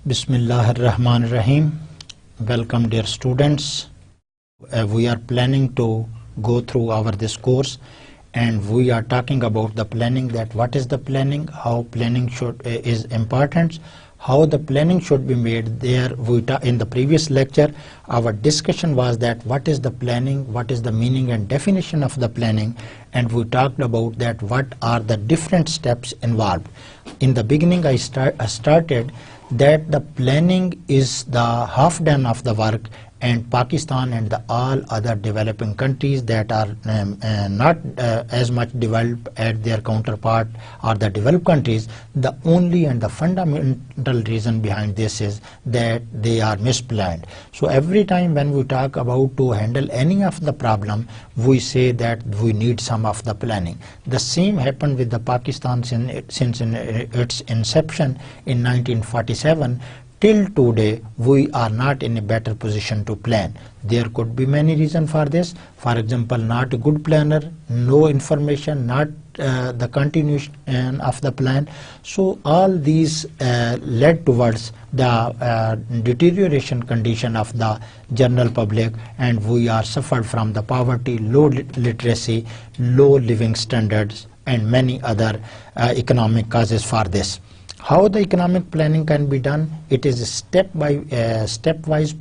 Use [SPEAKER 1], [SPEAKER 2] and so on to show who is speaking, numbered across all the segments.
[SPEAKER 1] Bismillahirrahmanirrahim. Welcome dear students. We are planning to go through this course, and we are talking about the planning, that what is the planning, how planning is important, how the planning should be made. There in the previous lecture our discussion was that what is the planning, what is the meaning and definition of the planning, and we talked about that what are the different steps involved. In the beginning I started that the planning is the half done of the work, and Pakistan and all other developing countries that are not as much developed as their counterpart or the developed countries, the only and the fundamental reason behind this is that they are misplanned. So every time when we talk about to handle any of the problem, we say that we need some of the planning. The same happened with the Pakistan since its inception in 1947. Till today, we are not in a better position to plan. There could be many reasons for this. For example, not a good planner, no information, not the continuation of the plan. So all these led towards the deterioration condition of the general public, and we are suffered from the poverty, low literacy, low living standards, and many other economic causes for this. How the economic planning can be done? It is a stepwise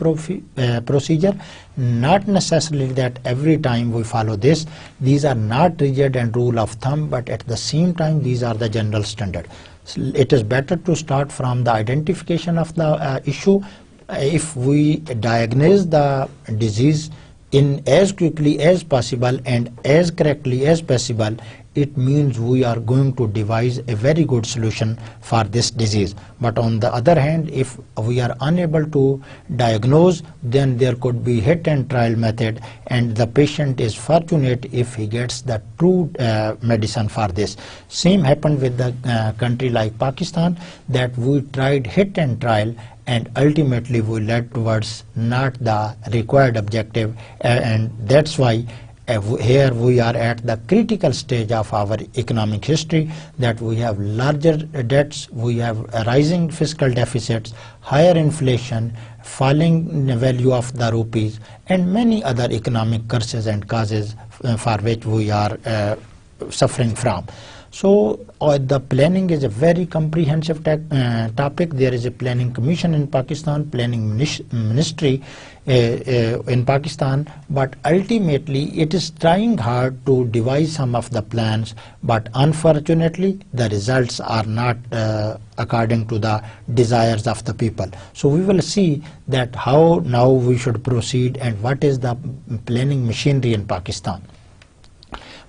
[SPEAKER 1] procedure. Not necessarily that every time we follow this. These are not rigid and rule of thumb, but at the same time these are the general standard. So it is better to start from the identification of the issue. If we diagnose the disease in as quickly as possible and as correctly as possible, it means we are going to devise a very good solution for this disease. But on the other hand, if we are unable to diagnose, then there could be hit and trial method, and the patient is fortunate if he gets the true medicine for this. Same happened with the country like Pakistan, that we tried hit and trial, and ultimately we led towards not the required objective, and that's why here we are at the critical stage of our economic history, that we have larger debts, we have rising fiscal deficits, higher inflation, falling value of the rupees, and many other economic curses and causes for which we are suffering from. So the planning is a very comprehensive topic. There is a planning commission in Pakistan, planning ministry in Pakistan, but ultimately it is trying hard to devise some of the plans, but unfortunately the results are not according to the desires of the people. So we will see that how now we should proceed and what is the planning machinery in Pakistan.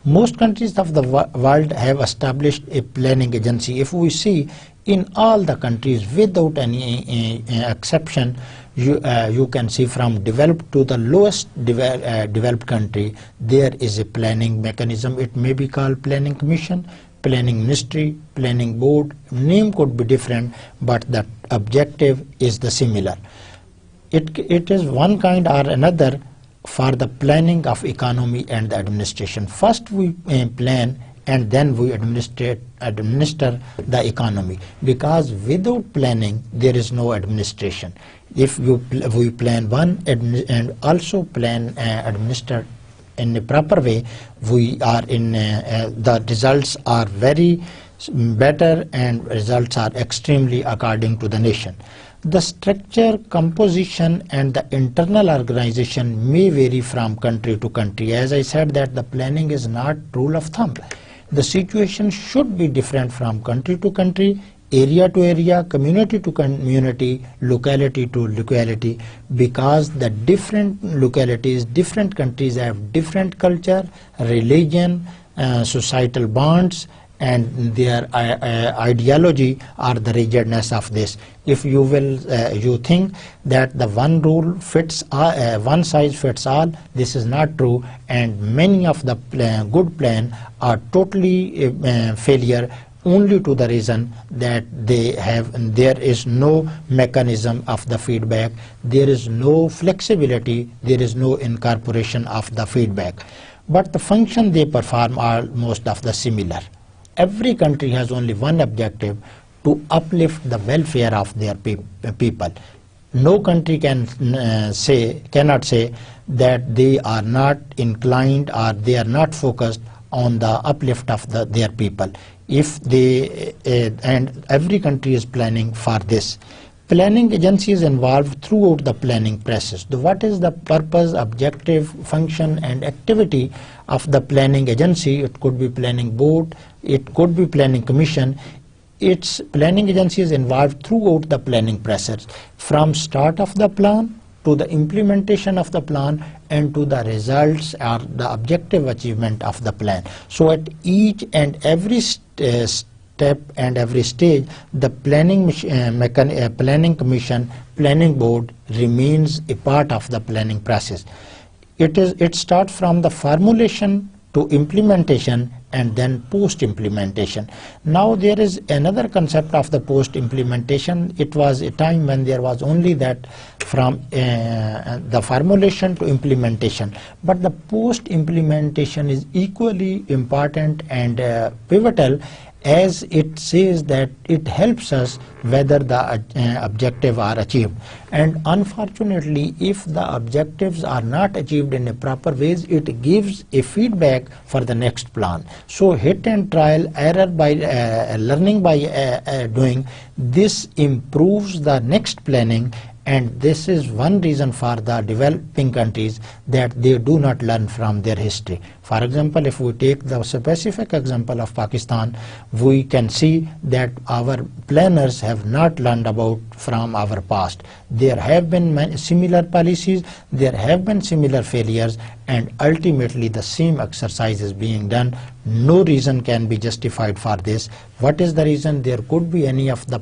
[SPEAKER 1] Most countries of the world have established a planning agency. If we see in all the countries without any exception, you can see from developed to the lowest developed country, there is a planning mechanism. It may be called planning commission, planning ministry, planning board. Name could be different, but the objective is the similar. It is one kind or another for the planning of economy and the administration. First we plan and then we administer the economy, because without planning there is no administration. If we plan one and also plan administer in a proper way, we are in the results are very better and results are extremely according to the nation. The structure, composition and the internal organization may vary from country to country. As I said that the planning is not rule of thumb. The situation should be different from country to country, area to area, community to community, locality to locality, because the different localities, different countries have different culture, religion, societal bonds, and their ideology or the rigidness of this. If you will, you think that the one rule fits all, one size fits all, this is not true, and many of the good plan are totally failure, only to the reason that there is no mechanism of the feedback, there is no flexibility, there is no incorporation of the feedback. But the function they perform are most of the similar. Every country has only one objective: to uplift the welfare of their people. No country cannot say that they are not inclined or they are not focused on the uplift of their people. If they and every country is planning for this. Planning agency is involved throughout the planning process. What is the purpose, objective, function and activity of the planning agency? It could be planning board, it could be planning commission. Its planning agency is involved throughout the planning process, from start of the plan to the implementation of the plan and to the results or the objective achievement of the plan. So at each and every step and every stage, the planning commission, planning board remains a part of the planning process. It starts from the formulation to implementation and then post-implementation. Now there is another concept of the post-implementation. It was a time when there was only that from the formulation to implementation. But the post-implementation is equally important and pivotal, as it says that it helps us whether the objective are achieved. And unfortunately, if the objectives are not achieved in a proper ways, it gives a feedback for the next plan. So hit and trial, error by learning by doing, this improves the next planning. And this is one reason for the developing countries that they do not learn from their history. For example, if we take the specific example of Pakistan, we can see that our planners have not learned about from our past. There have been similar policies, there have been similar failures, and ultimately the same exercise is being done. No reason can be justified for this. What is the reason? There could be any of the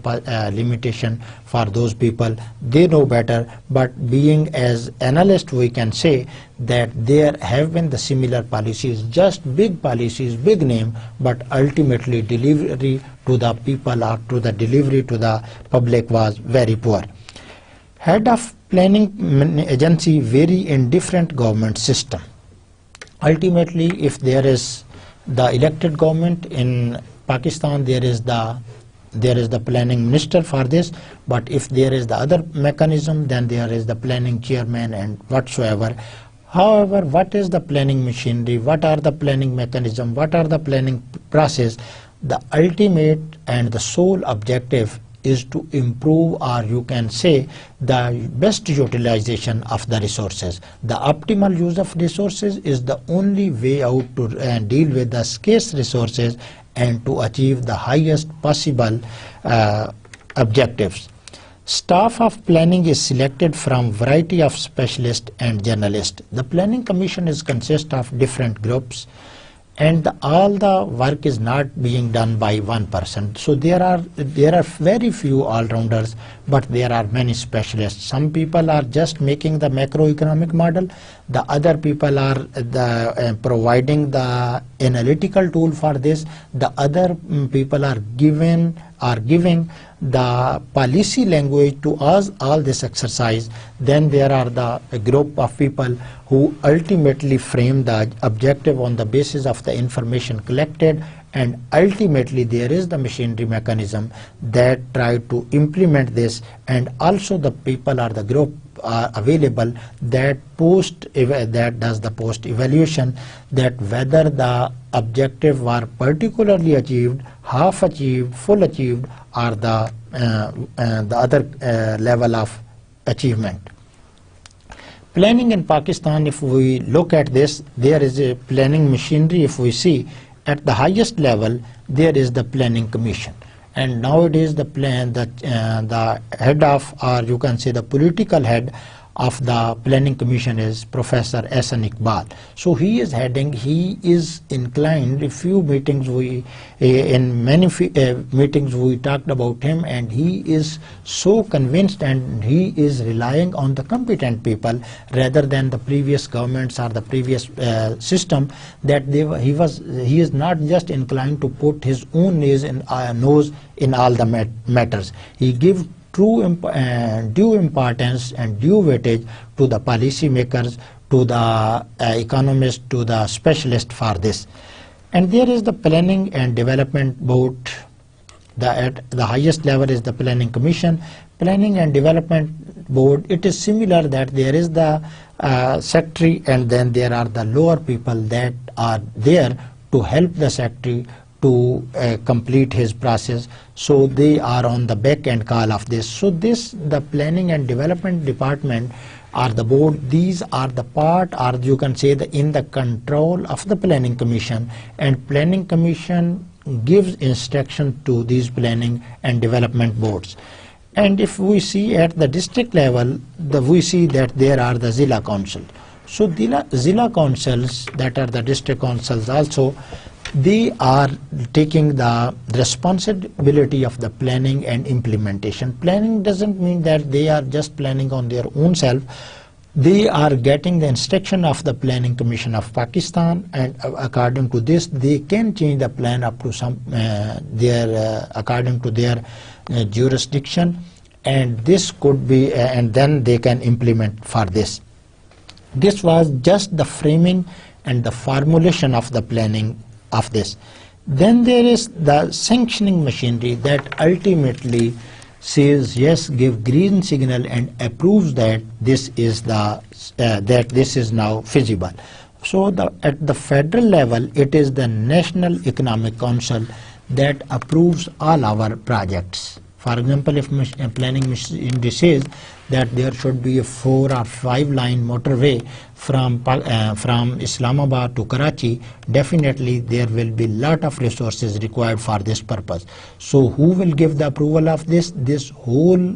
[SPEAKER 1] limitation for those people. They know better, but being as analyst, we can say that there have been the similar policies, just big policies, big name, but ultimately delivery to the people or to the delivery to the public was very poor. Head of planning agency vary in different government system. Ultimately, if there is the elected government in Pakistan, there is the planning minister for this, but if there is the other mechanism, then there is the planning chairman and whatsoever. However, what is the planning machinery? What are the planning mechanism? What are the planning process? The ultimate and the sole objective is to improve, or you can say the best utilization of the resources. The optimal use of resources is the only way out to deal with the scarce resources and to achieve the highest possible objectives. Staff of planning is selected from variety of specialists and journalists. The planning commission is consist of different groups, and all the work is not being done by one person. So there are very few all-rounders, but there are many specialists. Some people are just making the macroeconomic model. The other people are providing the analytical tool for this. The other people are giving the policy language to us all this exercise. Then there are a group of people who ultimately frame the objective on the basis of the information collected, and ultimately there is the machinery mechanism that try to implement this, and also the people or the group are available that does the post evaluation, that whether the objective were particularly achieved, half achieved, full achieved, or the other level of achievement. Planning in Pakistan, if we look at this, there is a planning machinery. If we see at the highest level, there is the planning commission, and nowadays the head of, or you can say the political head of the Planning Commission is Professor Ehsan Iqbal. So he is heading, he is inclined, in many meetings we talked about him, and he is so convinced and he is relying on the competent people rather than the previous governments or the previous system, that he is not just inclined to put his own nose in all the matters. He gives due importance and due weightage to the policy makers, to the economists, to the specialists for this. And there is the Planning and Development Board. At the highest level is the Planning Commission. Planning and Development Board, it is similar that there is the secretary, and then there are the lower people that are there to help the secretary to complete his process. So they are on the back end call of this. So the Planning and Development Department or the board, these are the part, or you can say in the control of the Planning Commission, and Planning Commission gives instruction to these Planning and Development Boards. And if we see at the district level, we see that there are the Zilla Council. So Zilla Councils, that are the district councils also, they are taking the responsibility of the planning and implementation. Planning doesn't mean that they are just planning on their own self. They are getting the instruction of the Planning Commission of Pakistan, and according to this, they can change the plan up to some according to their jurisdiction, and this could be, and then they can implement for this. This was just the framing and the formulation of the planning of this. Then there is the sanctioning machinery that ultimately says yes, give green signal and approves that this is now feasible. So at the federal level, it is the National Economic Council that approves all our projects. For example, if planning machinery says that there should be a 4 or 5 line motorway from Islamabad to Karachi, definitely there will be lot of resources required for this purpose. So who will give the approval of this? This whole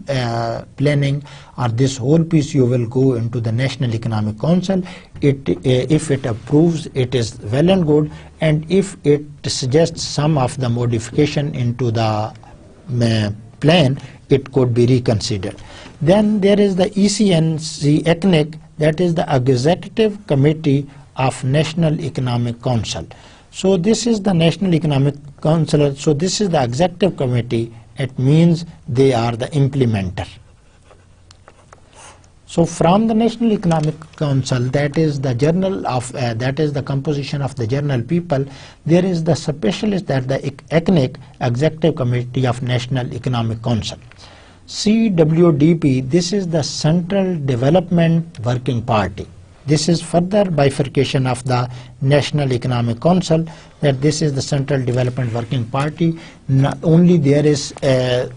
[SPEAKER 1] planning or this whole PCO will go into the National Economic Council. If it approves, it is well and good, and if it suggests some of the modification into the plan, it could be reconsidered. Then there is the ECNC, that is the Executive Committee of National Economic Council. So this is the National Economic Council. So this is the Executive Committee. It means they are the implementer. So from the National Economic Council, that is the journal of that is the composition of the journal people. There is the specialist, that the ECNIC, Executive Committee of National Economic Council. CWDP, this is the Central Development Working Party. This is further bifurcation of the National Economic Council, that this is the Central Development Working Party. Not only there is the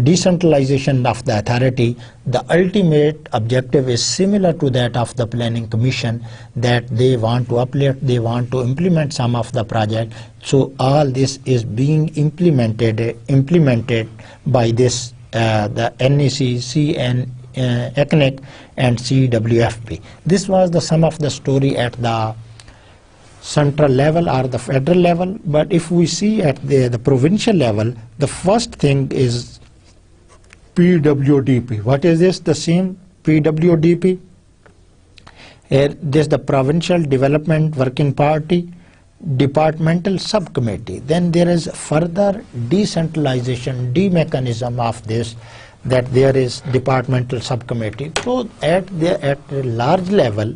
[SPEAKER 1] decentralization of the authority. The ultimate objective is similar to that of the Planning Commission, that they want to uplift, they want to implement some of the project. So all this is being implemented by this the NEC, ECNIC and CWFP. This was the sum of the story at the central level or the federal level. But if we see at the provincial level, the first thing is PWDP. What is this? The same PWDP. This is the Provincial Development Working Party Departmental Subcommittee. Then there is further decentralization, mechanism of this, that there is Departmental Subcommittee. So at a large level,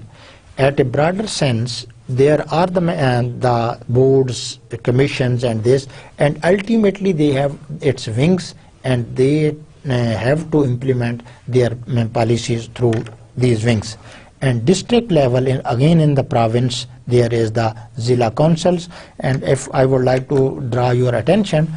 [SPEAKER 1] at a broader sense, there are the boards, the commissions and this, and ultimately they have its wings, and they have to implement their policies through these wings. And district level, again in the province, there is the Zilla Councils. And if I would like to draw your attention,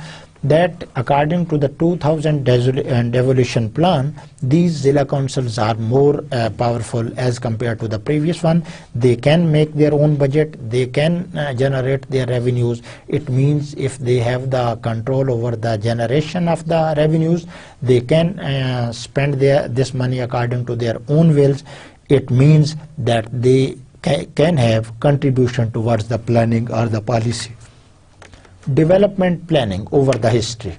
[SPEAKER 1] that according to the 2000 devolution plan, these Zilla councils are more powerful as compared to the previous one. They can make their own budget, they can generate their revenues. It means if they have the control over the generation of the revenues, they can spend this money according to their own wills. It means that they can have contribution towards the planning or the policy. Development planning over the history.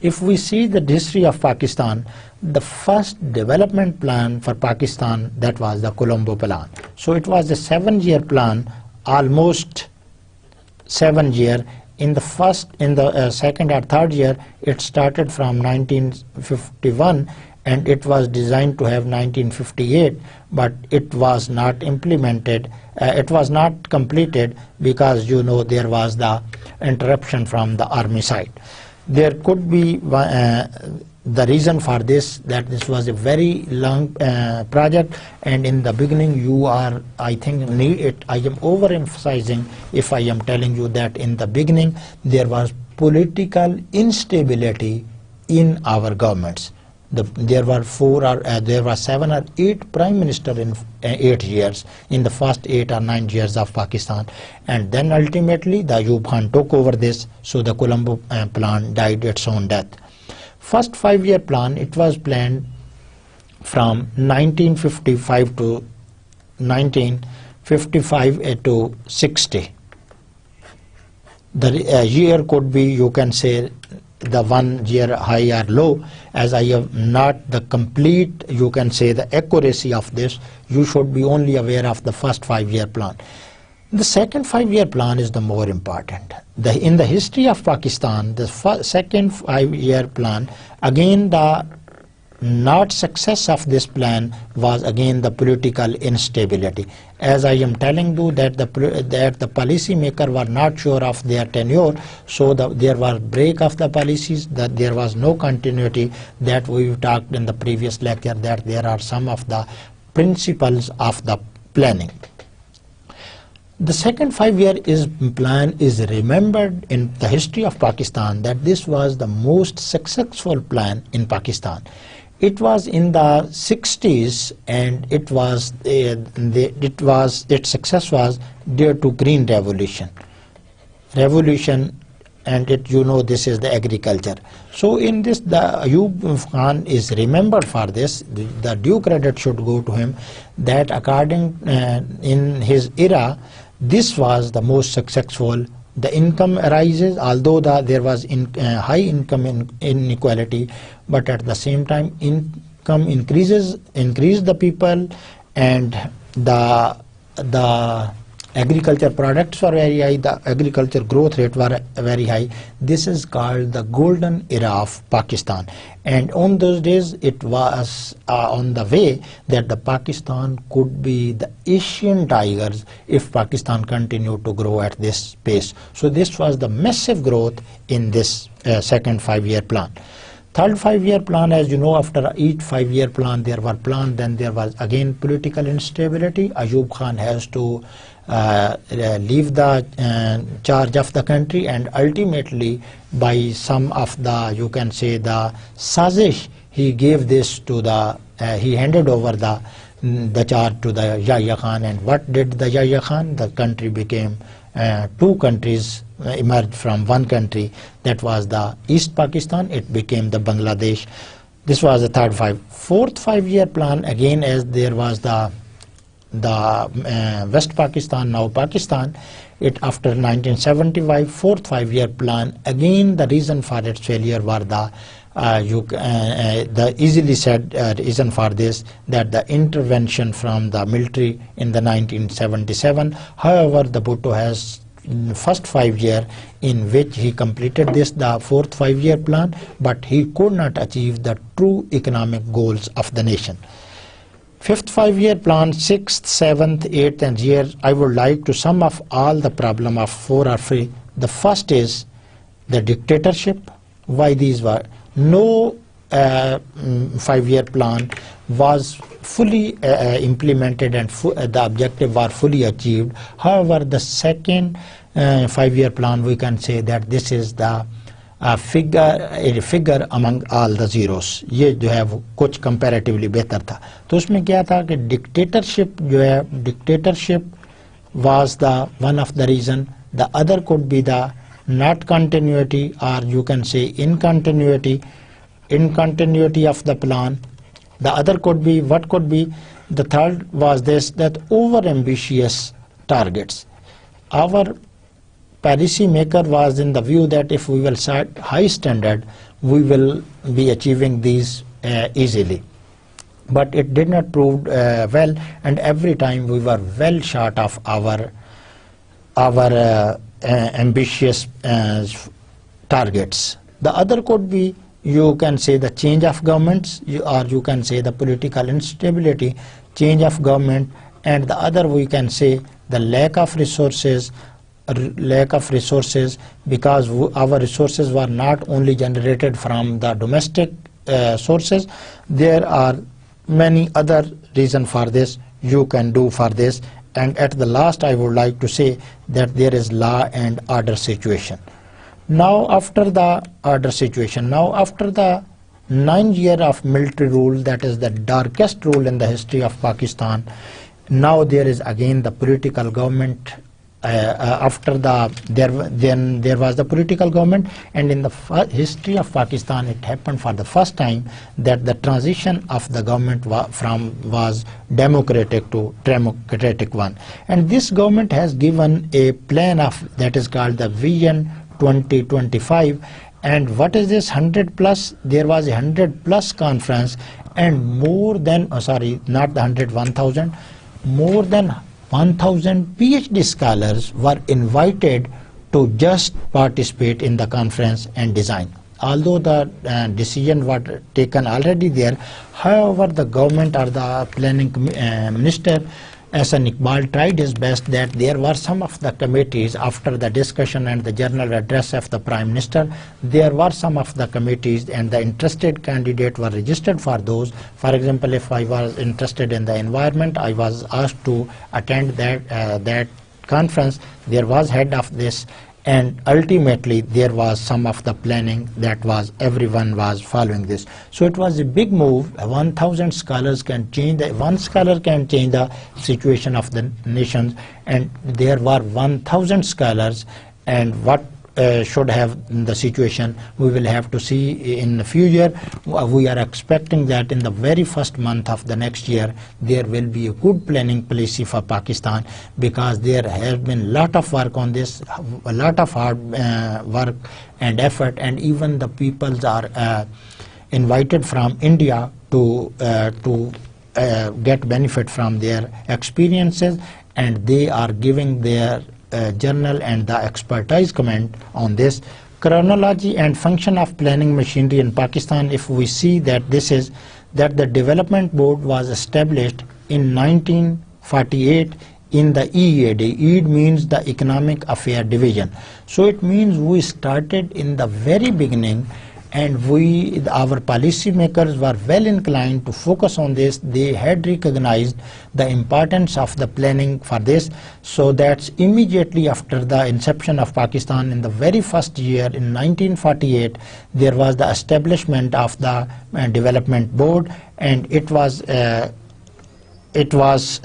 [SPEAKER 1] If we see the history of Pakistan, the first development plan for Pakistan, that was the Colombo plan. So it was a 7-year plan, almost 7 years. In the second or third year, it started from 1951 and it was designed to have 1958, but it was not implemented. It was not completed because there was the interruption from the army side. There could be the reason for this, that this was a very long project, and in the beginning I am overemphasizing if I am telling you that in the beginning there was political instability in our governments. There were 7 or 8 prime ministers in 8 years, in the first 8 or 9 years of Pakistan, and then ultimately the Ayub Khan took over this, so the Colombo plan died its own death. First 5-year plan, it was planned from 1955 to 1955 to 60. The year could be, you can say, the 1 year high or low. As I have not the complete, you can say, the accuracy of this, you should be only aware of the first 5-year plan. The second 5-year plan is the more important. In the history of Pakistan, the second 5-year plan, again the not success of this plan was again the political instability. As I am telling you that the policy maker were not sure of their tenure, so there was break of the policies, that there was no continuity, that we talked in the previous lecture, that there are some of the principles of the planning. The second 5-year plan is remembered in the history of Pakistan that this was the most successful plan in Pakistan. It was in the 60s, and its success was due to Green Revolution, and this is the agriculture. So in this, the Ayub Khan is remembered for this. The due credit should go to him, that according in his era, this was the most successful. The income rises, although there was high income inequality, but at the same time income increased the people, and the agriculture products were very high, the agriculture growth rate were very high. This is called the golden era of Pakistan, and on those days it was on the way that the Pakistan could be the Asian tigers if Pakistan continued to grow at this pace. So this was the massive growth in this second 5-year plan. Third 5-year plan, as you know, after each 5-year plan there were plans, then there was again political instability. Ayub Khan has to leave the charge of the country, and ultimately by some of the, you can say, the sazish, he gave this to he handed over the charge to the Yahya Khan. And what did the Yahya Khan? The country became 2 countries emerged from one country, that was the East Pakistan. It became the Bangladesh. This was the third 4th 5-year plan, again, as there was the West Pakistan, now Pakistan. It after 1975, 4th 5-year plan, again the reason for its failure were the easily said reason for this, that the intervention from the military in the 1977. However, the Bhutto has first 5-year in which he completed this, the 4th 5-year plan, but he could not achieve the true economic goals of the nation. 5th 5-year plan, 6th, 7th, 8th and year, I would like to sum up all the problem of 4 or 3. The first is the dictatorship. Why these were? No 5-year plan was fully implemented and the objective were fully achieved. However, the second 5-year plan, we can say that this is the figure among all the zeros. ये जो है वो कुछ comparatively बेहतर था. तो उसमें क्या था कि dictatorship जो है, dictatorship was the one of the reason. The other could be the not continuity, or you can say incontinuity of the plan. The other could be, what could be? The third was this, that over ambitious targets. Our policy maker was in the view that if we will set high standard, we will be achieving these easily. But it did not prove well, and every time we were well short of our ambitious targets. The other could be, you can say, the change of governments, or you can say the political instability, change of government, and the other we can say the lack of resources, because our resources were not only generated from the domestic sources. There are many other reasons for this you can do for this. And at the last, I would like to say that there is law and order situation. Now after the order situation, now after the 9 years of military rule, that is the darkest rule in the history of Pakistan, now there is again the political government. After there was the political government, and in the history of Pakistan it happened for the first time that the transition of the government was democratic to democratic one. And this government has given a plan of that is called the Vision 2025. And what is this 100 plus? There was a 100 plus conference, and more than not the 100, 1000, more than 1000 PhD scholars were invited to just participate in the conference and design. Although the decision was taken already there, however, the government or the planning minister Ahsan Iqbal tried his best that there were some of the committees after the discussion and the general address of the Prime Minister. There were some of the committees, and the interested candidate were registered for those. For example, if I was interested in the environment, I was asked to attend that conference. There was head of this, and ultimately there was some of the planning that was everyone was following this. So it was a big move. 1000 scholars can change one scholar can change the situation of the nations, and there were 1000 scholars. And what should have the situation, we will have to see in the future. We are expecting that in the very first month of the next year there will be a good planning policy for Pakistan, because there has been a lot of work on this, a lot of hard work and effort, and even the peoples are invited from India to get benefit from their experiences, and they are giving their journal and the expertise comment on this. Chronology and function of planning machinery in Pakistan, if we see that this is that the development board was established in 1948 in the EAD. EAD means the Economic Affair Division. So it means we started in the very beginning, and our policy makers were well inclined to focus on this. They had recognized the importance of the planning for this. So that's immediately after the inception of Pakistan, in the very first year in 1948, there was the establishment of the development board, and it was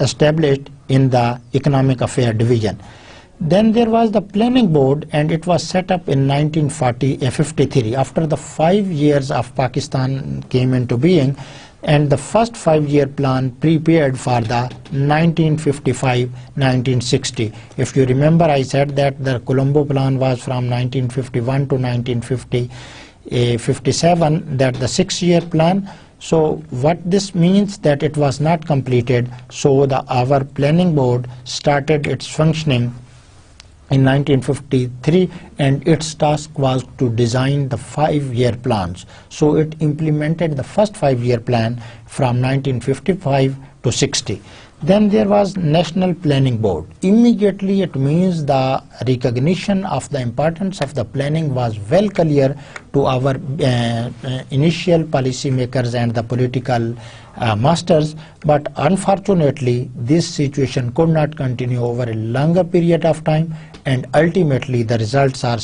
[SPEAKER 1] established in the Economic Affair Division. Then there was the planning board, and it was set up in 1953 after the 5 years of Pakistan came into being, and the first 5-year plan prepared for the 1955-1960. If you remember, I said that the Colombo plan was from 1951 to 1957, that the 6-year plan. So what this means that it was not completed. So our planning board started its functioning in 1953, and its task was to design the 5-year plans. So it implemented the first 5-year plan from 1955 to 60. Then there was National Planning Board. Immediately it means the recognition of the importance of the planning was well clear to our initial policymakers and the political masters, but unfortunately this situation could not continue over a longer period of time, and ultimately the results are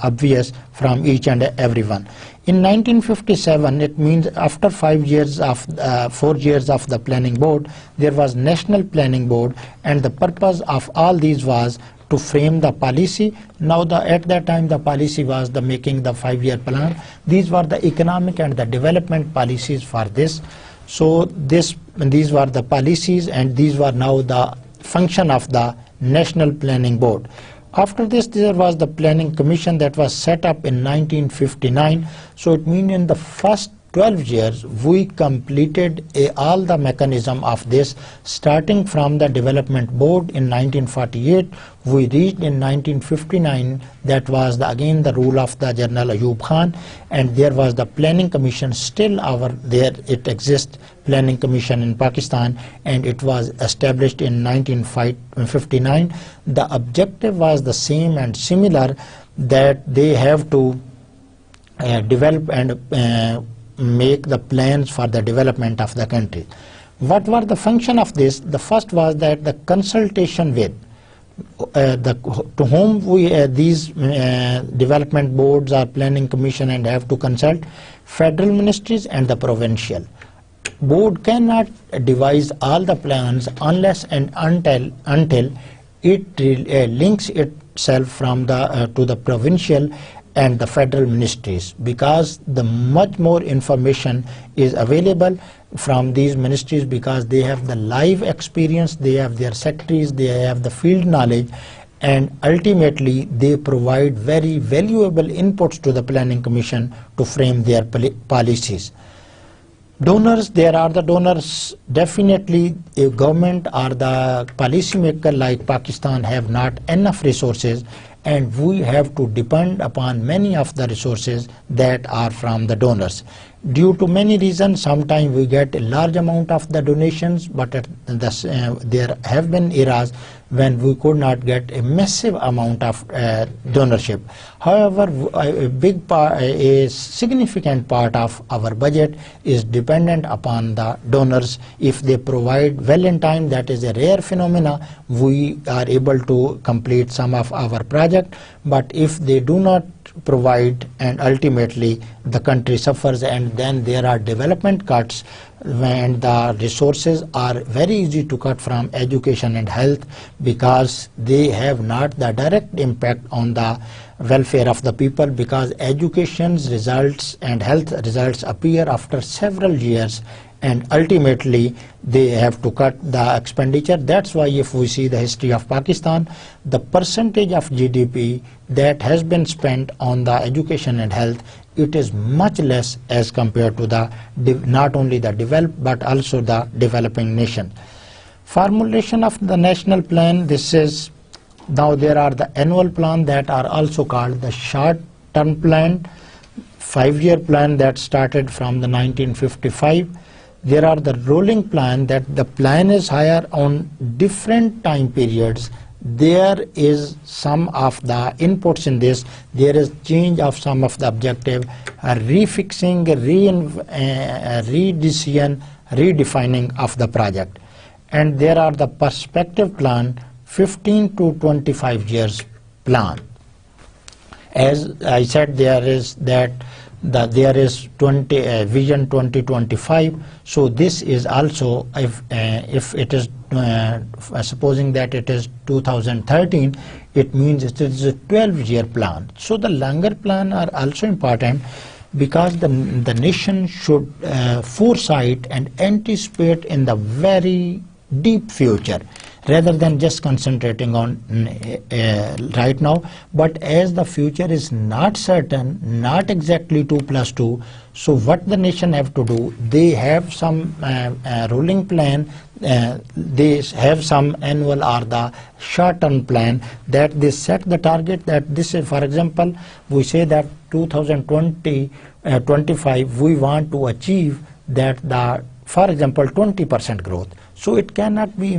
[SPEAKER 1] obvious from each and everyone. In 1957, it means after 4 years of the planning board, there was National Planning Board, and the purpose of all these was to frame the policy. Now at that time the policy was the making the 5-year plan. These were the economic and the development policies for this. So these were the policies, and these were now the function of the National Planning Board. After this, there was the Planning Commission that was set up in 1959. So it means in the first 12 years, we completed all the mechanism of this, starting from the Development Board in 1948. We reached in 1959, that was again the rule of the General Ayub Khan, and there was the Planning Commission. Still there it exists, Planning Commission in Pakistan, and it was established in 1959. The objective was the same and similar, that they have to develop and make the plans for the development of the country. What were the function of this? The first was that the consultation with to whom these development boards or planning commission and have to consult federal ministries and the provincial. Board cannot devise all the plans unless and until it links itself from the to the provincial and the federal ministries, because the much more information is available from these ministries, because they have the live experience, they have their secretaries, they have the field knowledge, and ultimately they provide very valuable inputs to the Planning Commission to frame their policies. Donors, there are the donors. Definitely a government or the policymaker like Pakistan have not enough resources, and we have to depend upon many of the resources that are from the donors. Due to many reasons, sometimes we get a large amount of the donations, but there have been eras when we could not get a massive amount of donorship. However, a significant part of our budget is dependent upon the donors. If they provide well in time, that is a rare phenomena, we are able to complete some of our project. But if they do not provide, and ultimately the country suffers, and then there are development cuts, when the resources are very easy to cut from education and health, because they have not the direct impact on the welfare of the people, because education's results and health results appear after several years, and ultimately they have to cut the expenditure. That's why if we see the history of Pakistan, the percentage of GDP that has been spent on the education and health, it is much less as compared to the not only the developed but also the developing nation. Formulation of the national plan, this is, now there are the annual plan that are also called the short-term plan, 5-year plan that started from the 1955. There are the rolling plan, that the plan is higher on different time periods. There is some of the inputs in this. There is change of some of the objective, refixing, redecision, redefining of the project. And there are the perspective plan, 15 to 25 years plan. As I said, there is there is Vision 2025. So this is also, if it is supposing that it is 2013, it means it is a 12-year plan. So the longer plan are also important, because the nation should foresight and anticipate in the very deep future, rather than just concentrating on right now. But as the future is not certain, not exactly 2 plus 2, so what the nation have to do, they have some rolling plan, they have some annual or the short-term plan, that they set the target, that this is, for example, we say that 2025 we want to achieve that, the for example 20% growth. So it cannot be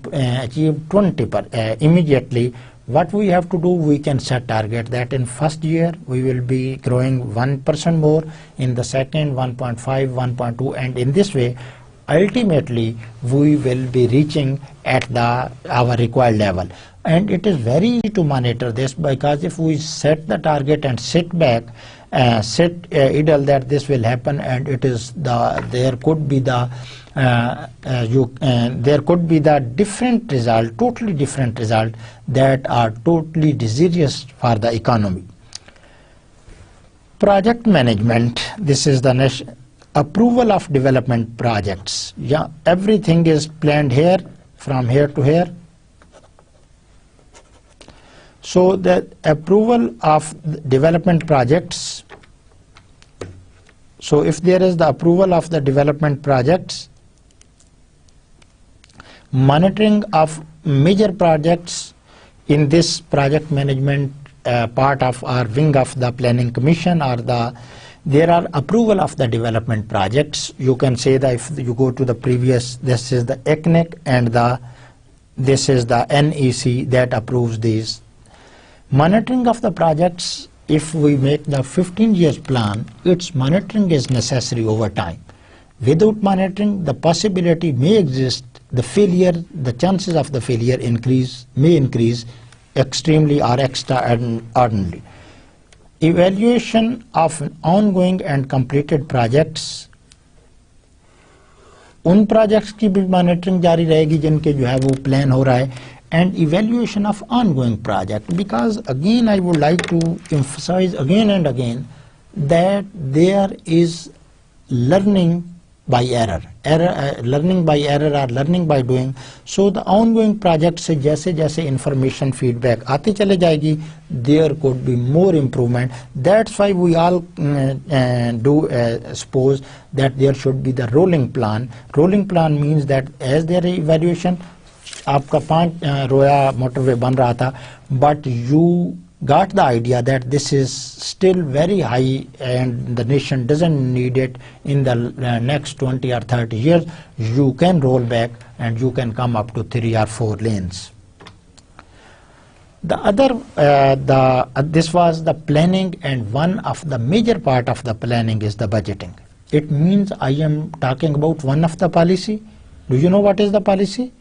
[SPEAKER 1] achieved 20 immediately. What we have to do, we can set target that in first year we will be growing 1% more, in the second 1.5, 1.2, and in this way ultimately we will be reaching at our required level. And it is very easy to monitor this, because if we set the target and sit back, idle that this will happen, and it is there could be the different result, totally different result that are totally disastrous for the economy. Project management, this is the approval of development projects. Yeah, everything is planned here, from here to here. So the approval of development projects, so if there is the approval of the development projects, monitoring of major projects in this project management part of our wing of the planning commission, or there are approval of the development projects. You can say that if you go to the previous, this is the ECNIC and this is the NEC that approves these. Monitoring of the projects, if we make the 15 years plan, its monitoring is necessary over time. Without monitoring, the possibility may exist, the chances of the failure may increase extremely or extraordinarily. Evaluation of ongoing and completed projects, उन projects की भी monitoring जारी रहेगी जिनके जो है वो plan हो रहा है, and evaluation of ongoing project, because again I would like to emphasize again and again that there is learning by error, learning by error or learning by doing. So the ongoing project से जैसे जैसे information feedback आती चले जाएगी, there could be more improvement. That's why we all suppose that there should be the rolling plan. Rolling plan means that as there is evaluation, आपका 5 रोया motorway बन रहा था, but you got the idea that this is still very high and the nation doesn't need it in the next 20 or 30 years, you can roll back and you can come up to 3 or 4 lanes. The other, this was the planning, and one of the major part of the planning is the budgeting. It means I am talking about one of the policy. Do you know what is the policy?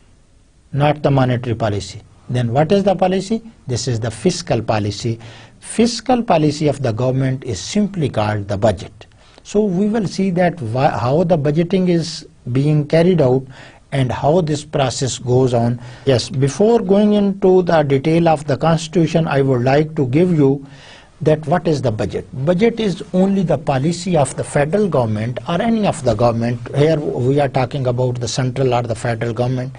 [SPEAKER 1] Not the monetary policy. Then what is the policy? This is the fiscal policy. Fiscal policy of the government is simply called the budget. So we will see that how the budgeting is being carried out and how this process goes on. Yes, before going into the detail of the constitution, I would like to give you that what is the budget. Budget is only the policy of the federal government or any of the government. Here we are talking about the central or the federal government.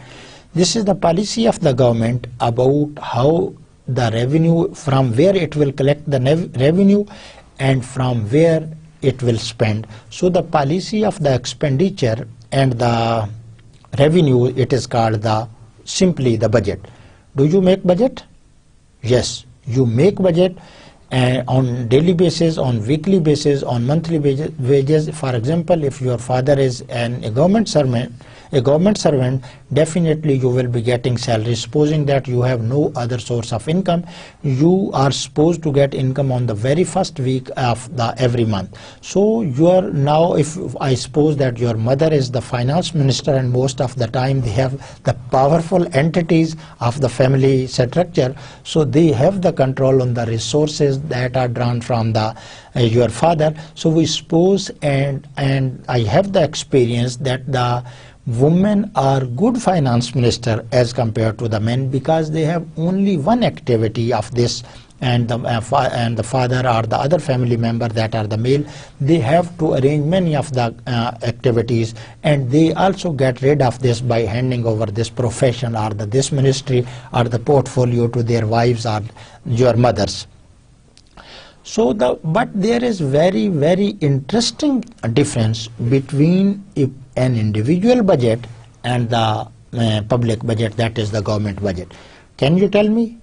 [SPEAKER 1] This is the policy of the government about how the revenue, from where it will collect the revenue and from where it will spend. So the policy of the expenditure and the revenue, it is called simply the budget. Do you make budget? Yes, you make budget on daily basis, on weekly basis, on monthly wages. For example, if your father is a government servant, definitely you will be getting salary. Supposing that you have no other source of income, you are supposed to get income on the very first week of every month. So you are now, if I suppose that your mother is the finance minister and most of the time they have the powerful entities of the family structure, so they have the control on the resources that are drawn from your father. So we suppose, and I have the experience that the women are good finance minister as compared to the men, because they have only one activity of this, and the father or the other family member that are the male, they have to arrange many of the activities, and they also get rid of this by handing over this profession or this ministry or the portfolio to their wives or your mothers. So but there is very, very interesting difference between an individual budget and the public budget, that is the government budget. Can you tell me?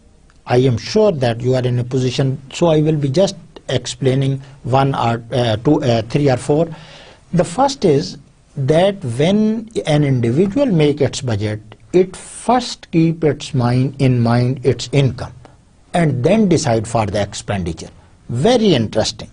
[SPEAKER 1] I am sure that you are in a position, so I will be just explaining 1 or 2, 3 or 4. The first is that when an individual make its budget, it first keep in mind its income and then decide for the expenditure. Very interesting.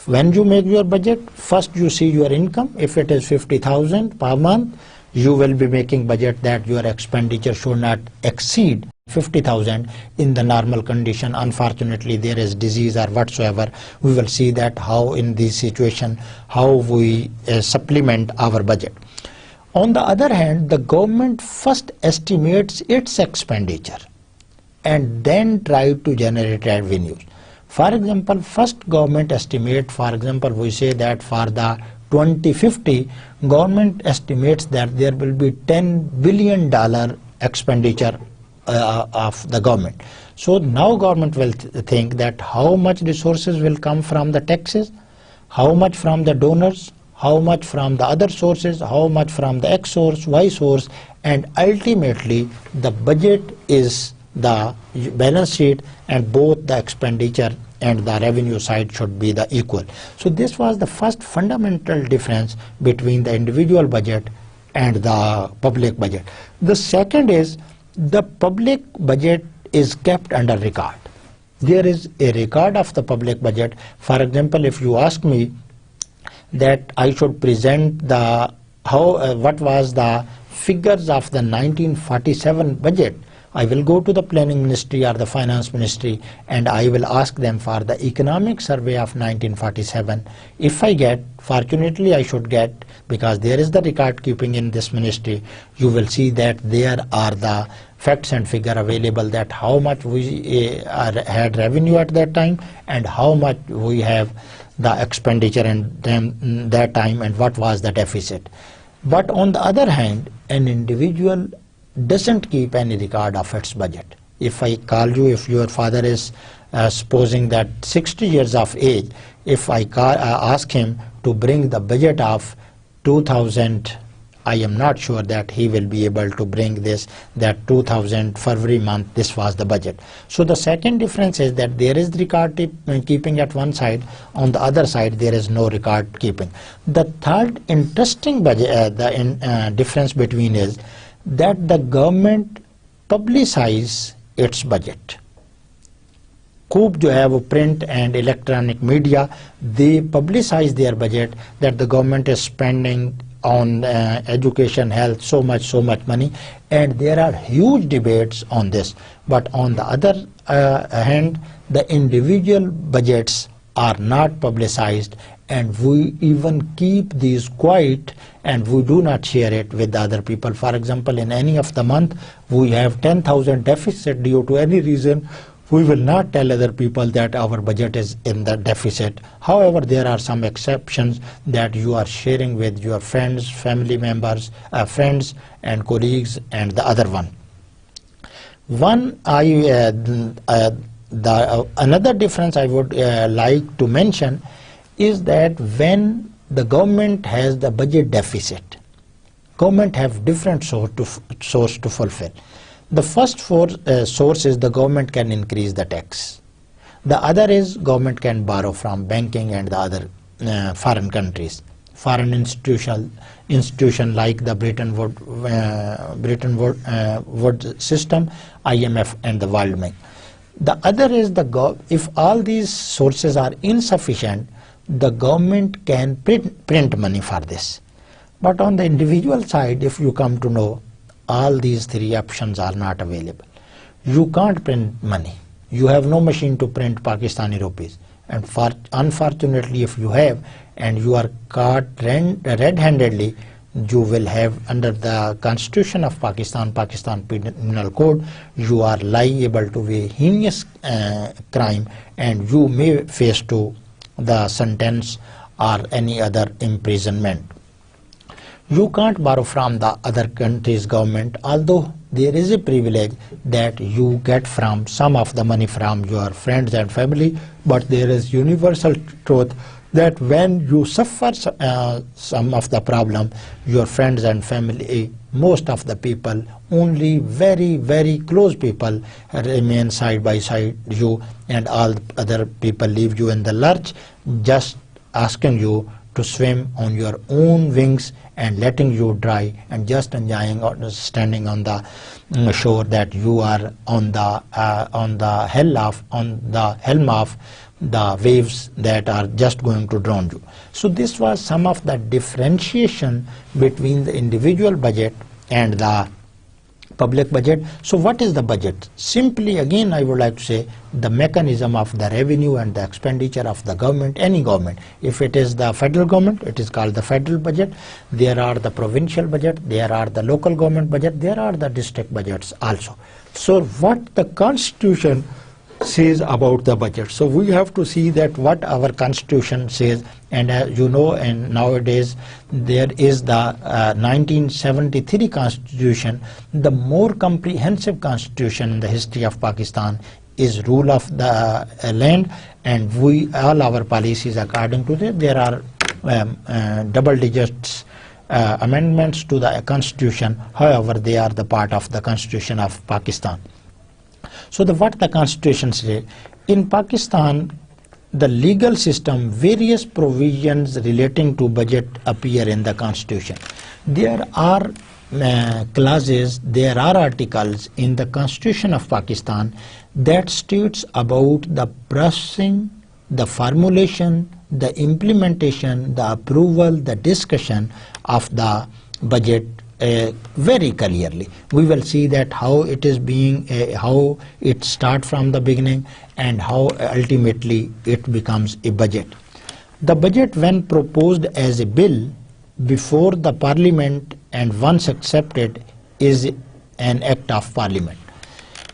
[SPEAKER 1] When you make your budget, first you see your income. If it is 50,000 per month, you will be making budget that your expenditure should not exceed 50,000 in the normal condition. Unfortunately, there is disease or whatsoever. We will see that how in this situation, how we supplement our budget. On the other hand, the government first estimates its expenditure and then try to generate revenues. For example, first government estimate, for example, we say that for the 2050, government estimates that there will be $10 billion expenditure of the government. So now government will think that how much resources will come from the taxes, how much from the donors, how much from the other sources, how much from the X source, Y source, and ultimately the budget is the balance sheet, and both the expenditure and the revenue side should be the equal. So this was the first fundamental difference between the individual budget and the public budget. The second is the public budget is kept under record. There is a record of the public budget. For example, if you ask me that I should present the what was the figures of the 1947 budget, I will go to the planning ministry or the finance ministry and I will ask them for the economic survey of 1947. If I get, fortunately I should get, because there is the record keeping in this ministry, you will see that there are the facts and figure available that how much we had revenue at that time and how much we have the expenditure in that time and what was the deficit. But on the other hand, an individual doesn't keep any record of its budget. If I call you, if your father is supposing that 60 years of age, if I ask him to bring the budget of 2000, I am not sure that he will be able to bring this, that 2000 February month, this was the budget. So the second difference is that there is record keeping at one side, on the other side there is no record keeping. The third interesting budget, difference between is that the government publicize its budget. खूब जो है वो print and electronic media, they publicize their budget that the government is spending on education, health, so much money, and there are huge debates on this. But on the other hand, the individual budgets are not publicized, and we even keep these quiet and we do not share it with the other people. For example, in any of the month we have 10,000 deficit due to any reason, we will not tell other people that our budget is in the deficit. However, there are some exceptions that you are sharing with your friends, family members, friends and colleagues and the other one. Another difference I would like to mention is that when the government has the budget deficit, government have different source to fulfill. The first source is the government can increase the tax. The other is government can borrow from banking and the other foreign countries, foreign institution like the Bretton Woods system, IMF and the World Bank. The other is if all these sources are insufficient, the government can print money for this. But on the individual side, if you come to know, all these three options are not available. You can't print money. You have no machine to print Pakistani rupees. And unfortunately, if you have and you are caught red-handedly, you will have, under the Constitution of Pakistan, Pakistan Penal Code, you are liable to a heinous crime and you may face to the sentence or any other imprisonment. You can't borrow from the other country's government, although there is a privilege that you get from some of the money from your friends and family, but there is universal truth that when you suffer some of the problem, your friends and family, most of the people, only very close people remain side by side you, and all other people leave you in the lurch, just asking you to swim on your own wings and letting you dry and just enjoying or standing on the shore, that you are on the helm of the waves that are just going to drown you. So this was some of the differentiation between the individual budget and the public budget. So what is the budget? Simply, again, I would like to say the mechanism of the revenue and the expenditure of the government, any government. If it is the federal government, it is called the federal budget. There are the provincial budget, there are the local government budget, there are the district budgets also. So what the Constitution says about the budget. So we have to see that what our Constitution says, and as you know, and nowadays there is the 1973 Constitution, the more comprehensive Constitution in the history of Pakistan, is rule of the land, and all our policies according to that. There are double digits amendments to the Constitution, however they are the part of the Constitution of Pakistan. So what the Constitution says, in Pakistan, the legal system, various provisions relating to budget appear in the Constitution. There are clauses, there are articles in the Constitution of Pakistan that states about the processing, the formulation, the implementation, the approval, the discussion of the budget very clearly. We will see that how it is being, how it starts from the beginning and how ultimately it becomes a budget. The budget, when proposed as a bill before the Parliament and once accepted, is an act of Parliament.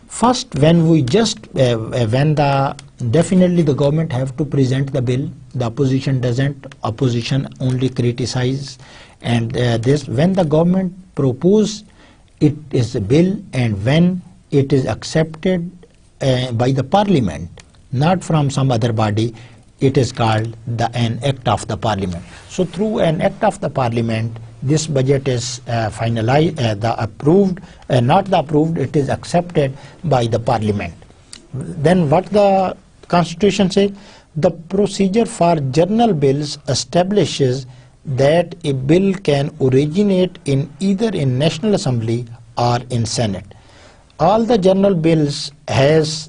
[SPEAKER 1] First, when we just, definitely the government have to present the bill, the opposition doesn't, opposition only criticize. And when the government proposes, it is a bill, and when it is accepted by the Parliament, not from some other body, it is called an act of the Parliament. So through an act of the Parliament, this budget is finalized, it is accepted by the Parliament. Then what the Constitution says? The procedure for journal bills establishes that a bill can originate in either in National Assembly or in Senate. All the journal bills there's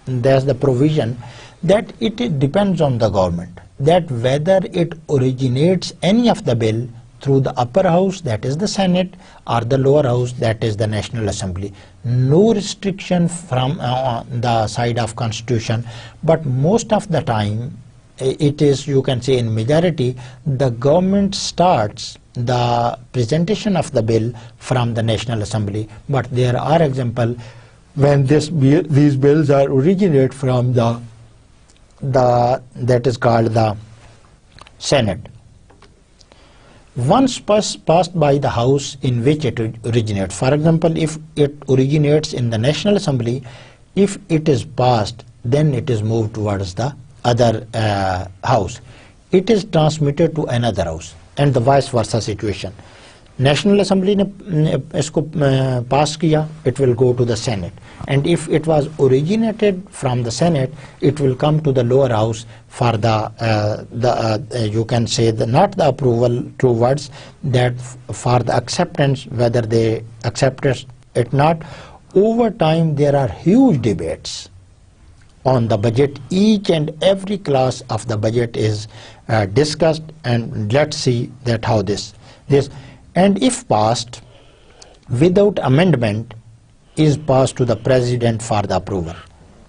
[SPEAKER 1] the provision that it depends on the government, that whether it originates any of the bill through the upper house, that is the Senate, or the lower house, that is the National Assembly. No restriction from the side of Constitution, but most of the time it is, you can say in majority, the government starts the presentation of the bill from the National Assembly. But there are examples when these bills are originate from that is called the Senate. Once passed by the house in which it originates. For example, if it originates in the National Assembly, if it is passed, then it is moved towards the other house. It is transmitted to another house, and the vice versa situation. National Assembly ने इसको pass किया, it will go to the Senate, and if it was originated from the Senate, it will come to the lower house for you can say not the approval, true words, that for the acceptance, whether they accept it not. Over time there are huge debates on the budget. Each and every clause of the budget is discussed, and let's see that how this. And if passed without amendment, is passed to the president for the approval.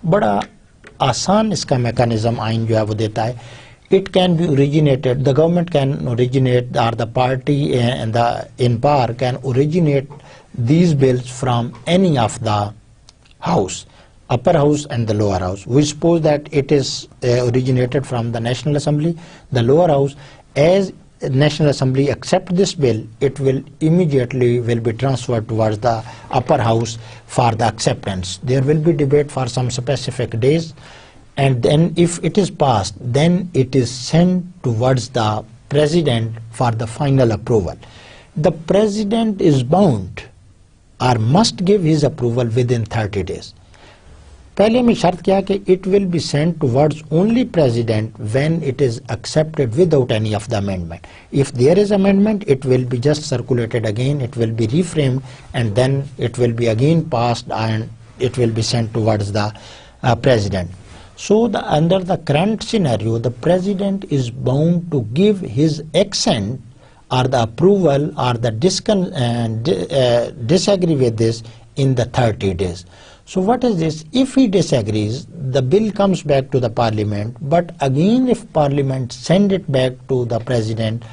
[SPEAKER 1] बड़ा आसान इसका mechanism आइन जो है वो देता है. It can be originated, the government can originate, or the party in power can originate these bills from any of the house, upper house and the lower house. We suppose that it is originated from the National Assembly, the lower house. As National Assembly accept this bill, it will immediately be transferred towards the upper house for the acceptance. There will be debate for some specific days, and then if it is passed, then it is sent towards the president for the final approval. The president is bound or must give his approval within 30 days. पहले में शर्त क्या कि it will be sent towards only president when it is accepted without any of the amendment. If there is amendment, it will be just circulated again, it will be reframed, and then it will be again passed and it will be sent towards the president. So under the current scenario, the president is bound to give his assent or the approval or the disagree with this in the 30 days. So what is this? If he disagrees, the bill comes back to the parliament, but again if parliament send it back to the president,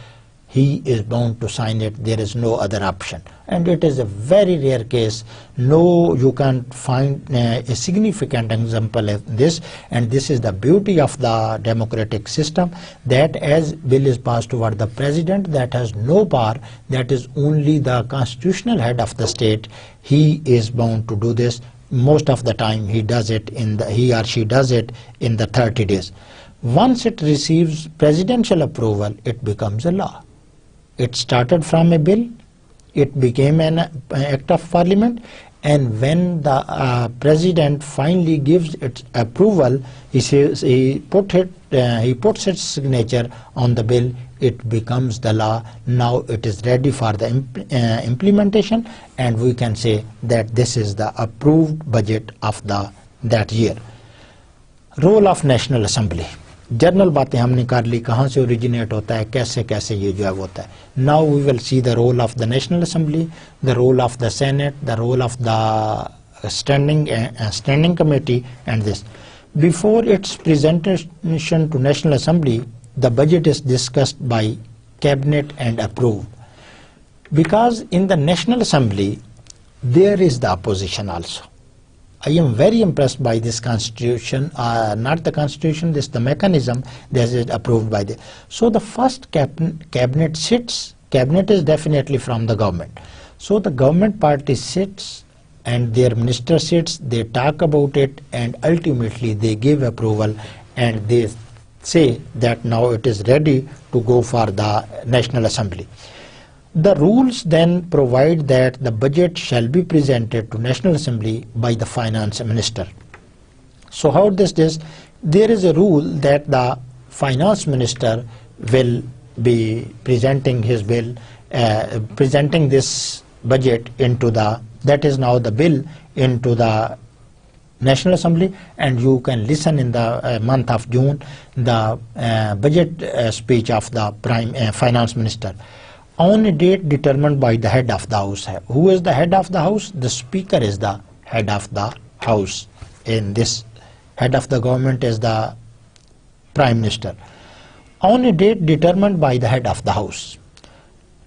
[SPEAKER 1] he is bound to sign it. There is no other option. And it is a very rare case. No, you can't find a significant example of this. And this is the beauty of the democratic system, that as bill is passed toward the president, that has no power, that is only the constitutional head of the state. He is bound to do this. Most of the time he does it he or she does it in the 30 days. Once it receives presidential approval, it becomes a law. It started from a bill, it became an act of parliament, and when the president finally gives its approval, he puts its signature on the bill, it becomes the law. Now it is ready for the implementation, and we can say that this is the approved budget of that year. Role of National Assembly. General बातें हमने कर ली, कहाँ से originate होता है, कैसे कैसे ये जो है होता है. Now we will see the role of the National Assembly, the role of the Senate, the role of the standing committee and this. Before its presentation to National Assembly, the budget is discussed by cabinet and approved, because in the National Assembly there is the opposition also. I am very impressed by this constitution, not the constitution, this the mechanism that is approved by the. So the first cabinet sits, cabinet is definitely from the government. So the government party sits and their minister sits, they talk about it, and ultimately they give approval, and they say that now it is ready to go for the National Assembly. The rules then provide that the budget shall be presented to National Assembly by the finance minister. So how this is? There is a rule that the finance minister will be presenting his bill, presenting this budget into the, that is now the bill, into the National Assembly, and you can listen in the month of June the budget speech of the finance minister on a date determined by the head of the house. Who is the head of the house? The speaker is the head of the house. In this, head of the government is the prime minister. On a date determined by the head of the house.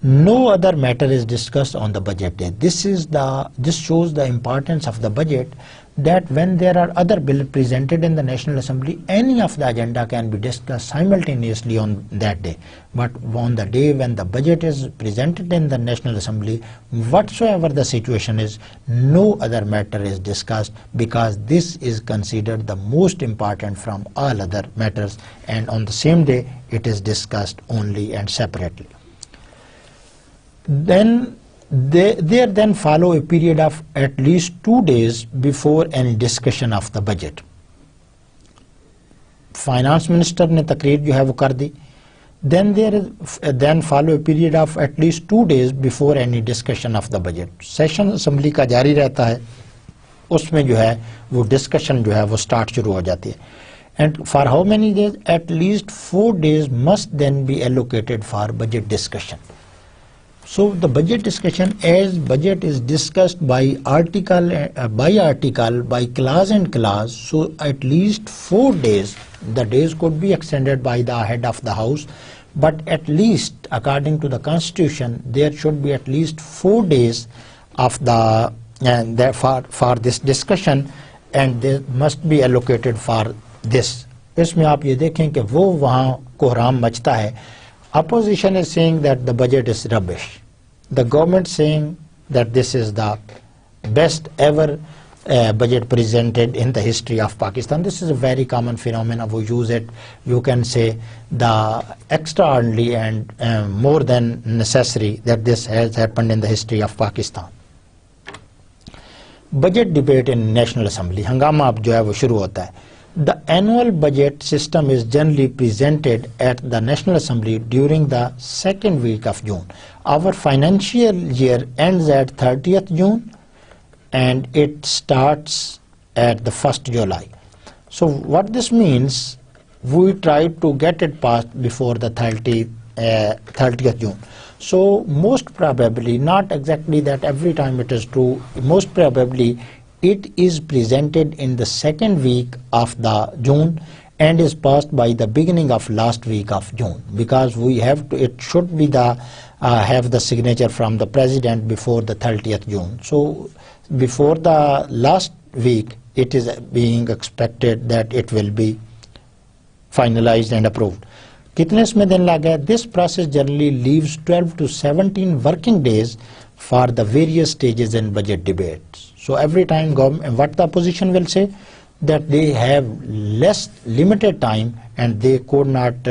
[SPEAKER 1] No other matter is discussed on the budget day. This shows the importance of the budget, that when there are other bills presented in the National Assembly, any of the agenda can be discussed simultaneously on that day. But on the day when the budget is presented in the National Assembly, whatsoever the situation is, no other matter is discussed, because this is considered the most important from all other matters, and on the same day it is discussed only and separately. Then there then follow a period of at least 2 days before any discussion of the budget. Finance minister ने तकरीर जो है वो कर दी. Then there is then follow a period of at least 2 days before any discussion of the budget. Session assembly का जारी रहता है, उसमें जो है वो discussion जो है वो start शुरू हो जाती है. And for how many days? At least 4 days must then be allocated for budget discussion. So the budget discussion, as budget is discussed by article, by clause and clause, so at least 4 days, the days could be extended by the head of the house, but at least according to the constitution, there should be at least 4 days of the, for this discussion, and they must be allocated for this. इसमें आप ये देखें कि वो वहाँ कोहराम मचता है. Opposition is saying that the budget is rubbish. The government saying that this is the best ever budget presented in the history of Pakistan. This is a very common phenomenon. We use it, you can say, the extraordinary and more than necessary that this has happened in the history of Pakistan. budget debate in National Assembly, हंगामा अब जो है वो शुरू होता है. The annual budget system is generally presented at the National Assembly during the second week of June. Our financial year ends at 30th June and it starts at the 1st July. So what this means, we try to get it passed before the 30th June. So most probably, not exactly that every time it is true, most probably it is presented in the second week of the June and is passed by the beginning of last week of June, because we have to, it should be the have the signature from the president before the 30th June. So before the last week it is being expected that it will be finalized and approved. कितने इसमें दिन लगा? This process generally leaves 12 to 17 working days for the various stages in budget debates. So every time government, what the opposition will say, that they have limited time and they could not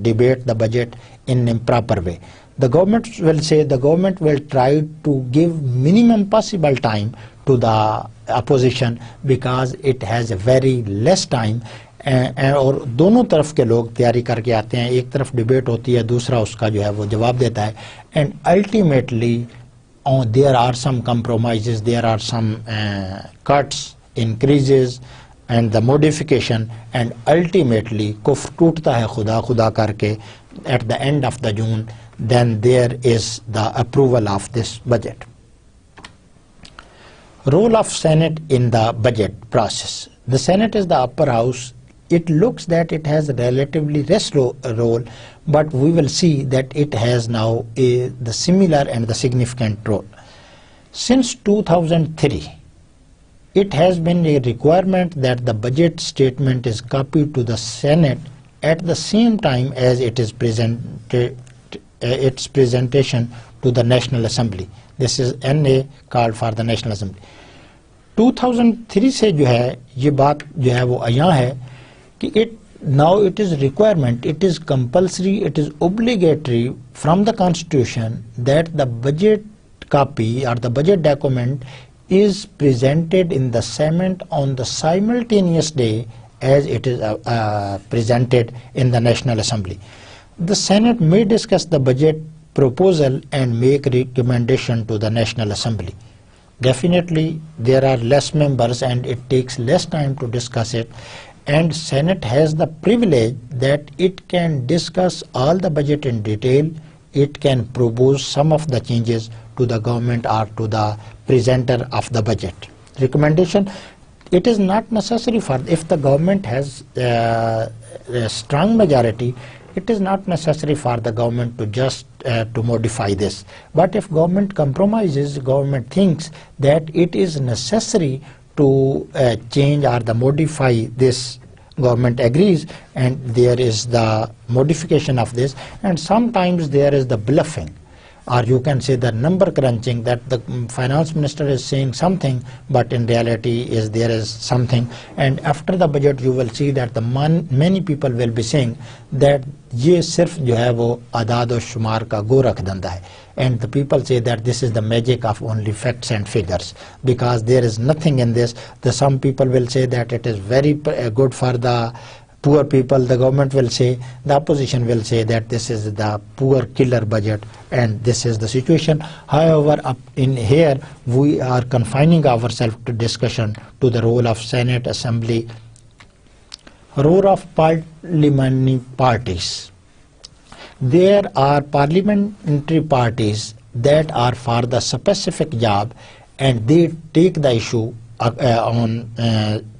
[SPEAKER 1] debate the budget in improper way. The government will say, the government will try to give minimum possible time to the opposition because it has a very less time. और दोनों तरफ के लोग तैयारी करके आते हैं, एक तरफ डिबेट होती है, दूसरा उसका जो है वो जवाब देता है, and ultimately there are some compromises, there are some cuts, increases and the modification, and ultimately कुफ्र टूटता है खुदा खुदा करके at the end of the June. Then there is the approval of this budget. Role of Senate in the budget process. The Senate is the upper house. It looks that it has a relatively less role, but we will see that it has now the similar and the significant role. Since 2003, it has been a requirement that the budget statement is copied to the Senate at the same time as it is its presentation to the National Assembly. This is NA called for the National Assembly. 2003 से जो है ये बात जो है वो आया है कि now it is requirement, it is compulsory, it is obligatory from the Constitution that the budget copy or the budget document is presented in the Senate on the simultaneous day as it is presented in the National Assembly. The Senate may discuss the budget proposal and make recommendation to the National Assembly. Definitely there are less members and it takes less time to discuss it, and Senate has the privilege that it can discuss all the budget in detail. It can propose some of the changes to the government or to the presenter of the budget. Recommendation, it is not necessary for, if the government has a strong majority, it is not necessary for the government to just to modify this. But if government compromises, government thinks that it is necessary to change or the modify this, government agrees and there is the modification of this, and sometimes there is the bluffing, or you can say the number crunching, that the finance minister is saying something but in reality is there is something, and after the budget you will see that the many people will be saying that ये सिर्फ जो है वो आदाद और शुमार का गो रख देता है, and the people say that this is the magic of only facts and figures because there is nothing in this. Some people will say that it is very good for the poor people. The government will say, the opposition will say that this is the poor killer budget and this is the situation. However, up in here we are confining ourselves to discussion to the role of Senate, Assembly. Role of parliamentary parties. There are parliamentary parties that are for the specific job and they take the issue on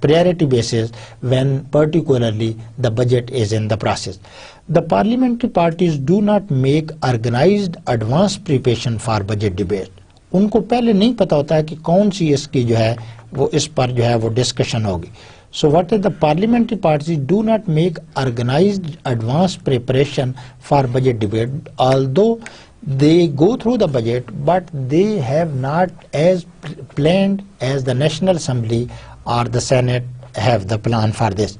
[SPEAKER 1] priority basis when particularly the budget is in the process. The parliamentary parties do not make organized advance preparation for budget debate. उनको पहले नहीं पता होता है कि कौन सी इसकी जो है वो इस पर जो है वो डिस्कशन होगी. So what is the parliamentary parties do not make organized advance preparation for budget debate, although they go through the budget, but they have not as planned as the National Assembly or the Senate have the plan for this.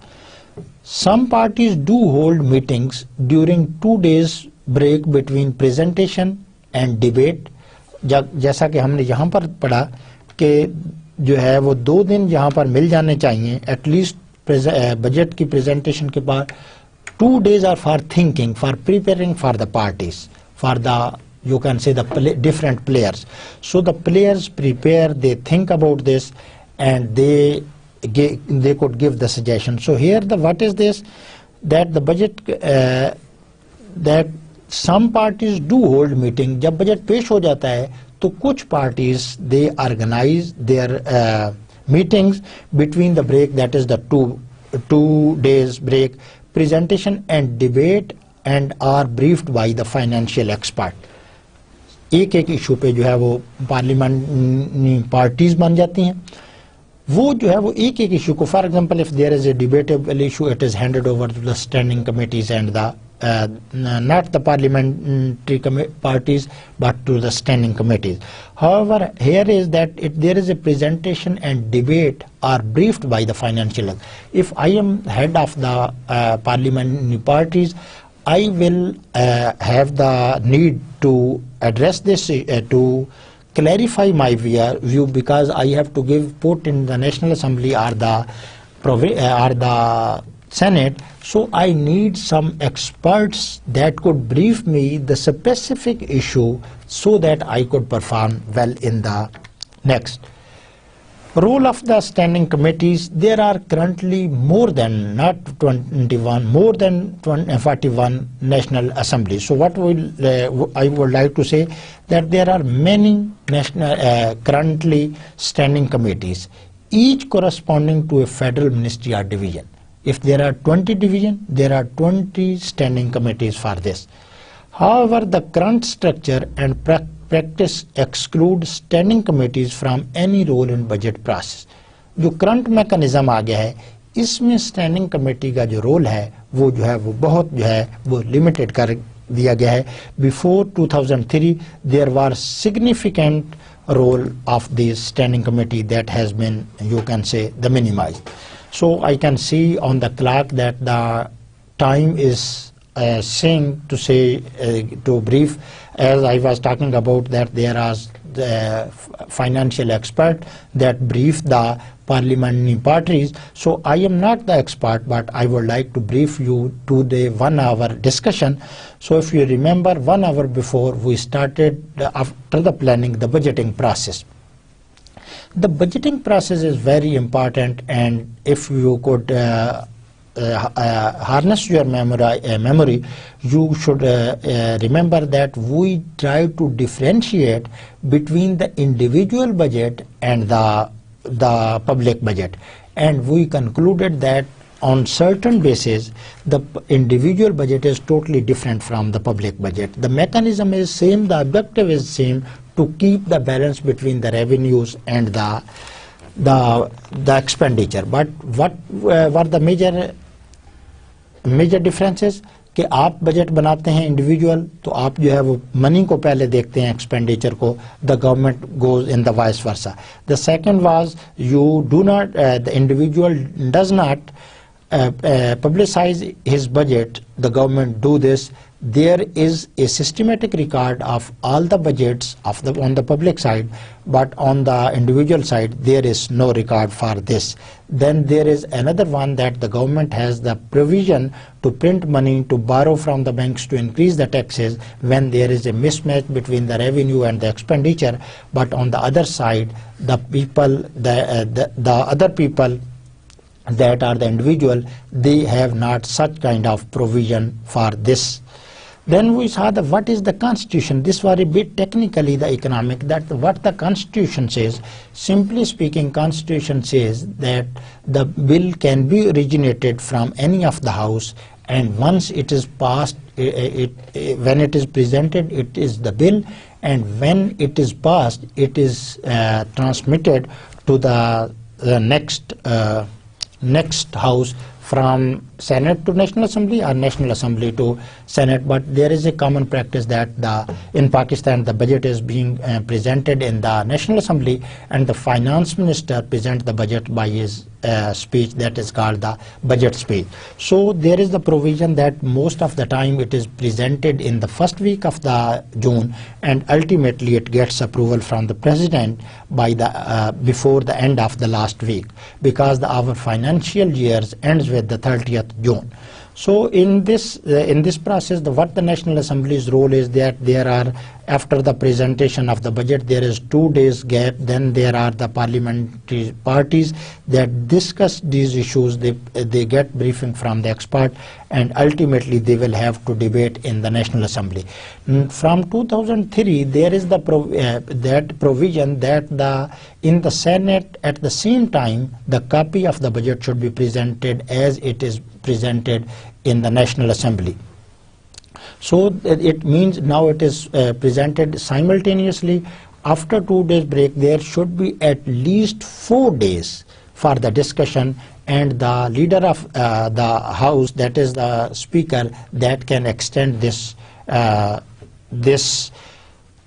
[SPEAKER 1] Some parties do hold meetings during 2 days break between presentation and debate. जैसा कि हमने यहाँ पर पढ़ा कि जो है वो 2 दिन यहाँ पर मिल जाने चाहिए एटलीस्ट बजट की प्रेजेंटेशन के बाद. 2 days are for thinking, for preparing for the parties, for the, you can say, the different players. So the players prepare, they think about this, and they could give the suggestion. So here what is this, that the budget, that some parties do hold meeting. जब budget पेश हो जाता है तो कुछ parties they organize their meetings between the break, that is the 2 days break, presentation and debate, and are briefed by the financial expert. एक issue पे जो है वो पार्लियामेंट पार्टीज बन जाती हैं. वो जो है वो एक इशू को, for example if there is a debatable issue, it is handed over to the standing committees and the not the parliamentary parties but to the standing committees. However, here is that there is a presentation and debate are briefed by the financial. If I am head of the parliamentary parties, I will have the need to address this, to clarify my view, because I have to put in the National Assembly or the Senate. So I need some experts that could brief me the specific issue so that I could perform well in the next. Role of the standing committees, there are currently more than, not 21, more than 41 national assemblies. So what I would like to say that there are many national currently standing committees, each corresponding to a federal ministry or division. If there are 20 divisions, there are 20 standing committees for this. However, the current structure and practice exclude standing committees from any role in budget process. जो current mechanism आ गया है, इसमें standing committee का जो role है वो जो है वो बहुत जो है वो limited कर दिया गया है. Before 2003, there was significant role of this standing committee that has been, you can say, the minimized. So I can see on the clock that the time is saying to brief, as I was talking about, that there are the financial expert that brief the parliamentary parties. So I am not the expert, but I would like to brief you to the 1 hour discussion. So if you remember, 1 hour before we started, after the planning, the budgeting process. The budgeting process is very important, and if you could harness your memory, you should remember that we try to differentiate between the individual budget and the public budget, and we concluded that on certain basis the individual budget is totally different from the public budget. The mechanism is same, the objective is same, to keep the balance between the revenues and the expenditure. But what were the major differences? कि आप budget बनाते हैं individual, तो आप जो है वो money को पहले देखते हैं, एक्सपेंडिचर को. The government goes in the vice versa. The second was you do not, the individual does not publicize his budget. The government do this. There is a systematic record of all the budgets on the public side, but on the individual side there is no record for this. Then there is another one, that the government has the provision to print money, to borrow from the banks to increase the taxes when there is a mismatch between the revenue and the expenditure. But on the other side, the other people that are the individual, they have not such kind of provision for this. Then we saw what is the constitution. This was a bit technically the economic, that what the constitution says. Simply speaking, constitution says that the bill can be originated from any of the house, and once it is passed, when it is presented, it is the bill, and when it is passed, it is transmitted to the next house from Senate to National Assembly or National Assembly to Senate, but there is a common practice that in Pakistan the budget is being presented in the National Assembly, and the finance minister presents the budget by his speech that is called the budget speech. So there is the provision that most of the time it is presented in the first week of the June, and ultimately it gets approval from the president by the before the end of the last week, because our financial years ends with the 30th June. So in this process, what the National Assembly's role is that there are, after the presentation of the budget, there is 2 days gap. Then there are the parliamentary parties that discuss these issues. They get briefing from the expert, and ultimately they will have to debate in the National Assembly. From 2003, there is the that provision that in the Senate at the same time the copy of the budget should be presented as it is presented in the National Assembly. So it means now it is presented simultaneously. After 2 days break, there should be at least 4 days for the discussion, and the leader of the House, that is the Speaker, that can extend this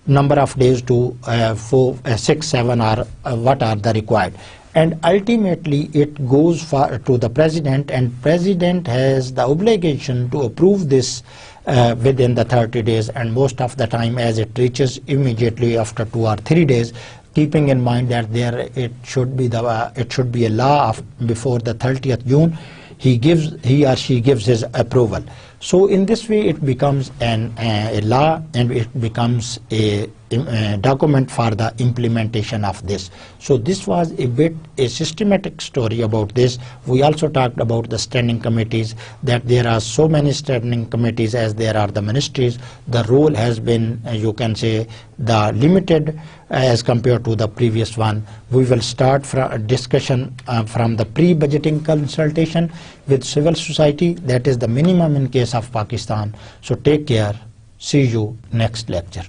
[SPEAKER 1] number of days to 4, 6, 7 or what are the required. And ultimately it goes to the president, and president has the obligation to approve this within the 30 days, and most of the time as it reaches immediately after 2 or 3 days, keeping in mind that it should be a law of before the 30th June, he or she gives his approval. So in this way it becomes a law, and it becomes a document for the implementation of this. So this was a systematic story about this. We also talked about the standing committees, that there are so many standing committees as there are the ministries. The role has been, you can say, the limited as compared to the previous one. We will start from a discussion from the pre-budgeting consultation with civil society. That is the minimum in case of Pakistan. So take care. See you next lecture.